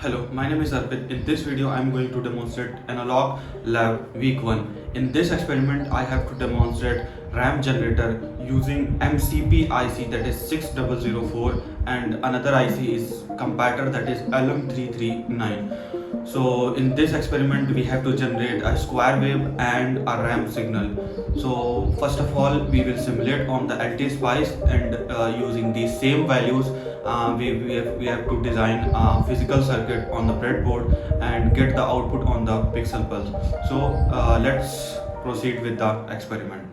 Hello, my name is Arpit. In this video, I am going to demonstrate Analog Lab Week 1. In this experiment, I have to demonstrate RAM generator using MCP IC, that is 6004, and another IC is comparator, that is LM339. So in this experiment, we have to generate a square wave and a RAM signal. So first of all, we will simulate on the LT spice, and using these same values, we have to design a physical circuit on the breadboard and get the output on the pixel pulse. So let's proceed with the experiment.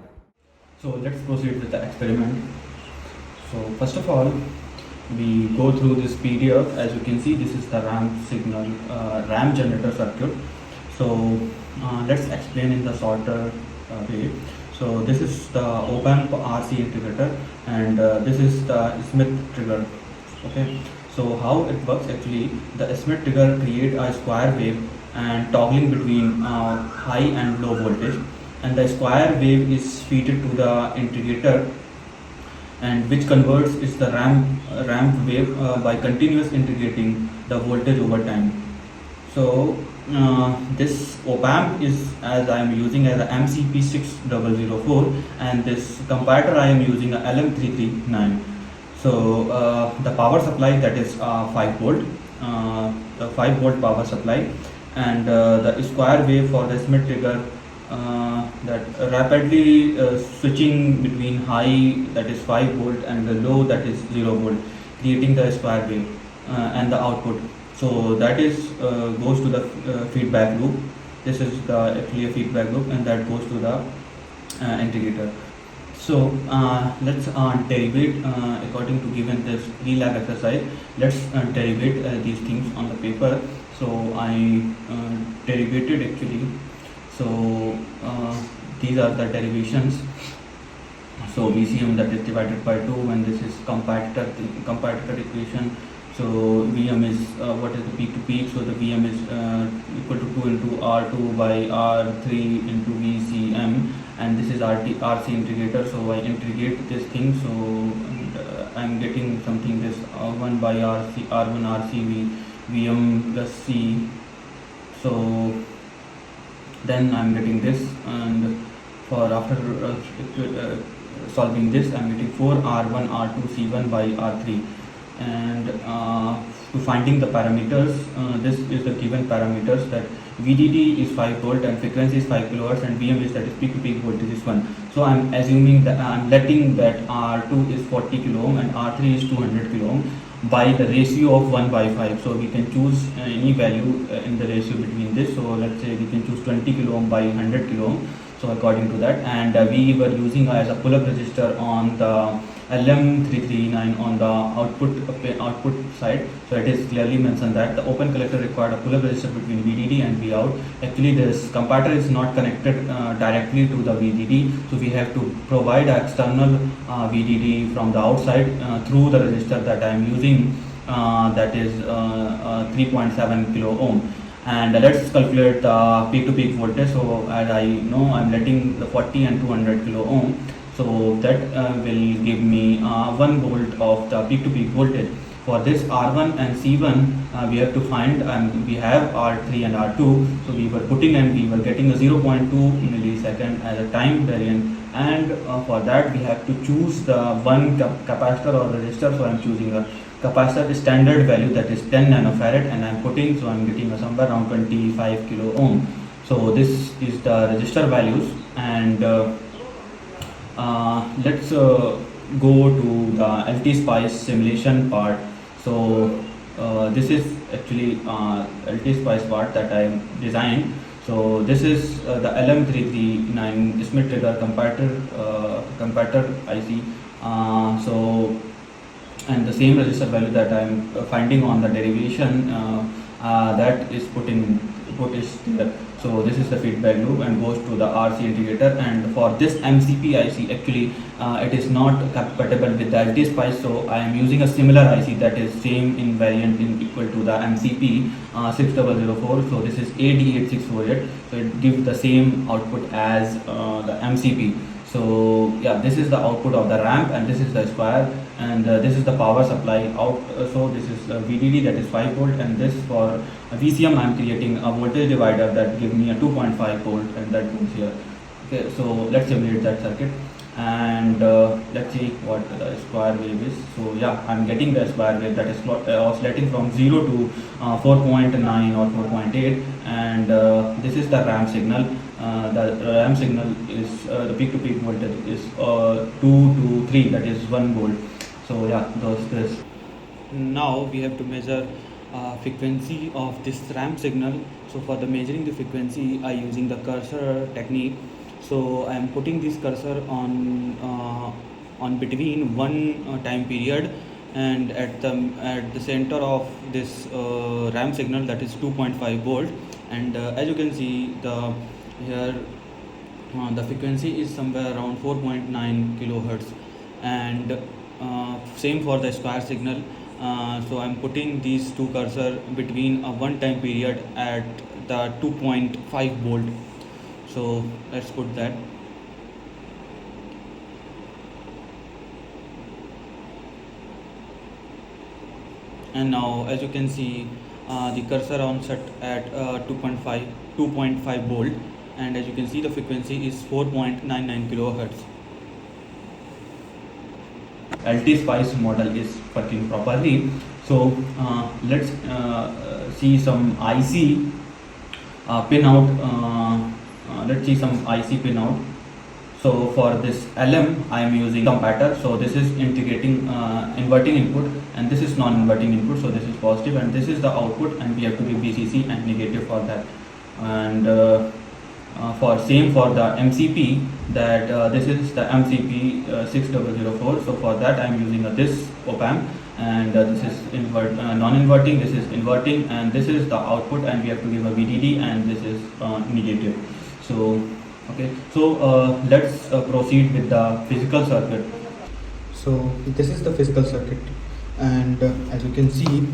So let's proceed with the experiment. So first of all, we go through this PDF. As you can see, this is the RAM signal, RAM generator circuit. So let's explain in the shorter way. So this is the op-amp RC integrator, and this is the Smith trigger. Okay, so how it works actually, the Smith trigger create a square wave and toggling between high and low voltage, and the square wave is fed to the integrator, and which converts is the ramp wave by continuous integrating the voltage over time. So this op-amp is, as I am using as a MCP 6004, and this comparator I am using a LM339. So the power supply, that is 5 volt, the 5 volt power supply, and the square wave for the Smith trigger that rapidly switching between high, that is 5 volt, and the low, that is 0 volt, creating the square wave and the output. So that is goes to the feedback loop. This is the actually a feedback loop, and that goes to the integrator. So let's derivate according to given this pre-lab exercise. Let's derivate these things on the paper. So I derivated actually. So these are the derivations. So VCM, that is divided by 2, and this is comparator equation. So VM is what is the peak to peak? So the VM is equal to 2 into R2 by R3 into VCM, and this is RC integrator. So I integrate this thing. So I'm getting something this R1 by R1 RC VM plus C. So then I'm getting this, and for after solving this, I'm getting 4 R1 R2 C1 by R3. And to finding the parameters, this is the given parameters, that VDD is 5 volt and frequency is 5 kilohertz, and VM is, that is peak to peak voltage is 1. So I'm assuming that I'm letting that R2 is 40 kilo ohm and R3 is 200 kilo ohm by the ratio of 1 by 5. So we can choose any value in the ratio between this. So let's say we can choose 20 kilo ohm by 100 kilo ohm. So according to that, and we were using as a pull-up resistor on the LM339 on the output side. So it is clearly mentioned that the open collector required a pull-up resistor between VDD and Vout. Actually, this comparator is not connected directly to the VDD, so we have to provide an external VDD from the outside through the resistor that I am using, that is 3.7 kilo ohm. And let's calculate the peak to peak voltage. So as I know, I'm letting the 40 and 200 kilo ohm. So that will give me 1 volt of the peak to peak voltage. For this R1 and C1, we have to find, and we have R3 and R2. So we were putting, and we were getting a 0.2 millisecond as a time variant. And for that, we have to choose the one capacitor or resistor. So I'm choosing a capacitor standard value, that is 10 nanofarad, and I'm putting, so I'm getting somewhere around 25 kilo ohm. So this is the resistor values, and let's go to the LT spice simulation part. So this is actually LT spice part that I designed. So this is the LM339 Smith trigger comparator IC. So and the same resistor value that I am finding on the derivation, that is put is there. So this is the feedback loop and goes to the RC integrator. And for this MCP IC, actually it is not compatible with the LT spice, so I am using a similar IC that is same in variant in equal to the MCP 6004. So this is AD8648, so it gives the same output as the MCP. So yeah, this is the output of the ramp, and this is the square, and this is the power supply out. So this is VDD, that is 5 volt, and this for VCM I am creating a voltage divider that give me a 2.5 volt, and that goes here. Okay, so let's simulate that circuit, and let's see what the square wave is. So yeah, I'm getting the square wave that is oscillating from 0 to 4.9 or 4.8, and this is the ramp signal. The ramp signal is the peak to peak voltage is 2 to 3, that is 1 volt. So yeah, this. Now we have to measure frequency of this ramp signal. So for the measuring the frequency, I using the cursor technique. So I am putting this cursor on between one time period, and at the center of this ramp signal, that is 2.5 volt, and as you can see here the frequency is somewhere around 4.9 kilohertz, and same for the square signal. So I'm putting these two cursor between a one time period at the 2.5 volt. So let's put that. And now as you can see, the cursor on set at 2.5 volt, and as you can see the frequency is 4.99 kilohertz. LT Spice model is working properly. So let's see some IC pinout. Let's see some IC pinout. So for this LM I am using comparator. So this is integrating inverting input, and this is non-inverting input. So this is positive, and this is the output, and we have to give VCC and negative for that. And for the MCP, that this is the MCP 6004. So for that I am using this op amp, and this is non-inverting, this is inverting, and this is the output, and we have to give a VDD, and this is negative. So okay, so let's proceed with the physical circuit. So this is the physical circuit, and as you can see,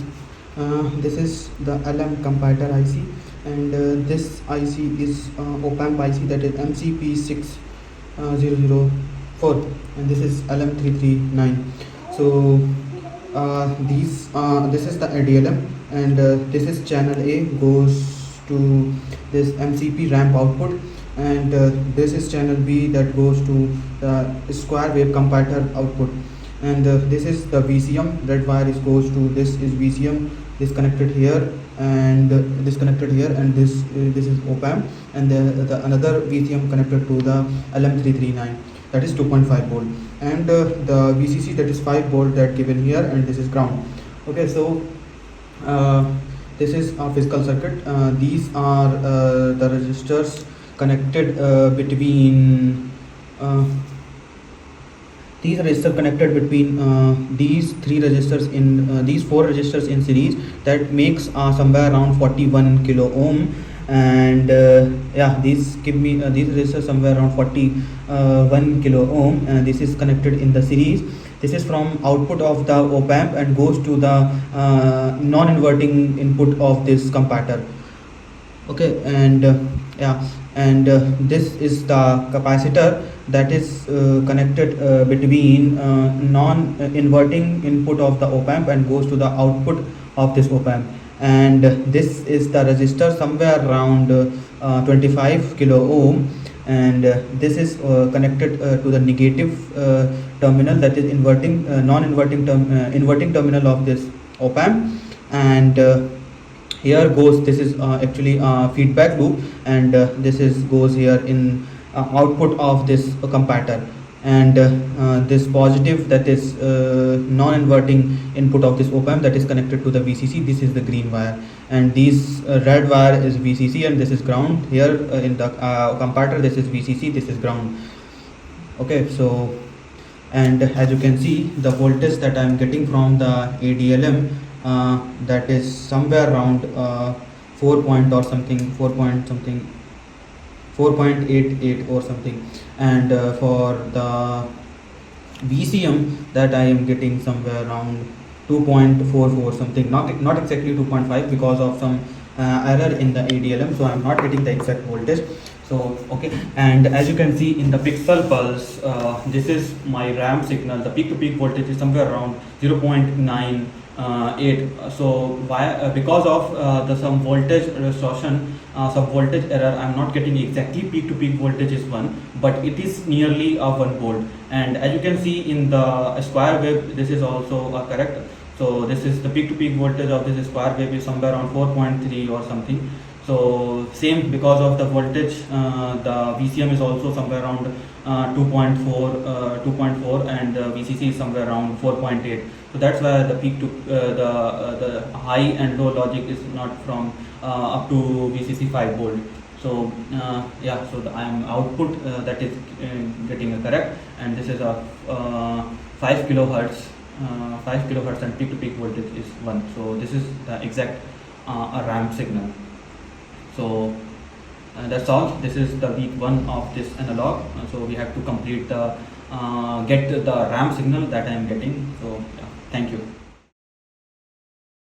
this is the LM comparator IC, and this IC is op amp IC, that is MCP 6004, and this is LM339. So this is the ADLM, and this is channel A, goes to this MCP ramp output, and this is channel B, that goes to the square wave comparator output, and this is the VCM. Red wire goes to this is VCM, this connected here, and this connected here, and this is op amp, and the another VCM connected to the LM339, that is 2.5 volt, and the VCC, that is 5 volt, that given here, and this is ground. Okay, so this is a physical circuit. These are the resistors connected between these resistors connected between these three resistors in these four resistors in series, that makes somewhere around 41 kilo ohm, and yeah, these give me these resistors somewhere around 41 kilo ohm, and this is connected in the series. This is from output of the op amp and goes to the non-inverting input of this comparator. Okay, and yeah, and this is the capacitor that is connected between non-inverting input of the op amp and goes to the output of this op amp, and this is the resistor somewhere around 25 kilo ohm, and this is connected to the negative terminal, that is inverting non-inverting inverting terminal of this op amp, and here goes, this is actually a feedback loop, and this is goes here in output of this comparator, and this positive, that is non-inverting input of this op amp, that is connected to the VCC. This is the green wire, and this red wire is VCC, and this is ground. Here in the comparator, this is VCC, this is ground. Okay, so, and as you can see, the voltage that I am getting from the ADLM, that is somewhere around 4 point or something, 4.88 or something, and for the VCM, that I am getting somewhere around 2.44 something, not exactly 2.5 because of some error in the ADLM, so I am not getting the exact voltage. So okay, and as you can see in the pixel pulse, this is my RAM signal. The peak to peak voltage is somewhere around 0.98. So why, because of the some voltage distortion, some voltage error, I'm not getting exactly peak to peak voltage is 1, but it is nearly a 1 volt. And as you can see in the square wave, this is also correct. So this is the peak to peak voltage of this square wave is somewhere around 4.3 or something. So same, because of the voltage, the VCM is also somewhere around 2.4, and VCC is somewhere around 4.8. So that's why the peak to the high and low logic is not from up to VCC 5 volt. So yeah, so I am output that is getting correct, and this is a 5 kilohertz. 5 kilohertz and peak to peak voltage is 1. So this is the exact a RAM signal. So that's all. This is the week 1 of this analog. So we have to complete the get the RAM signal that I am getting. So yeah, thank you.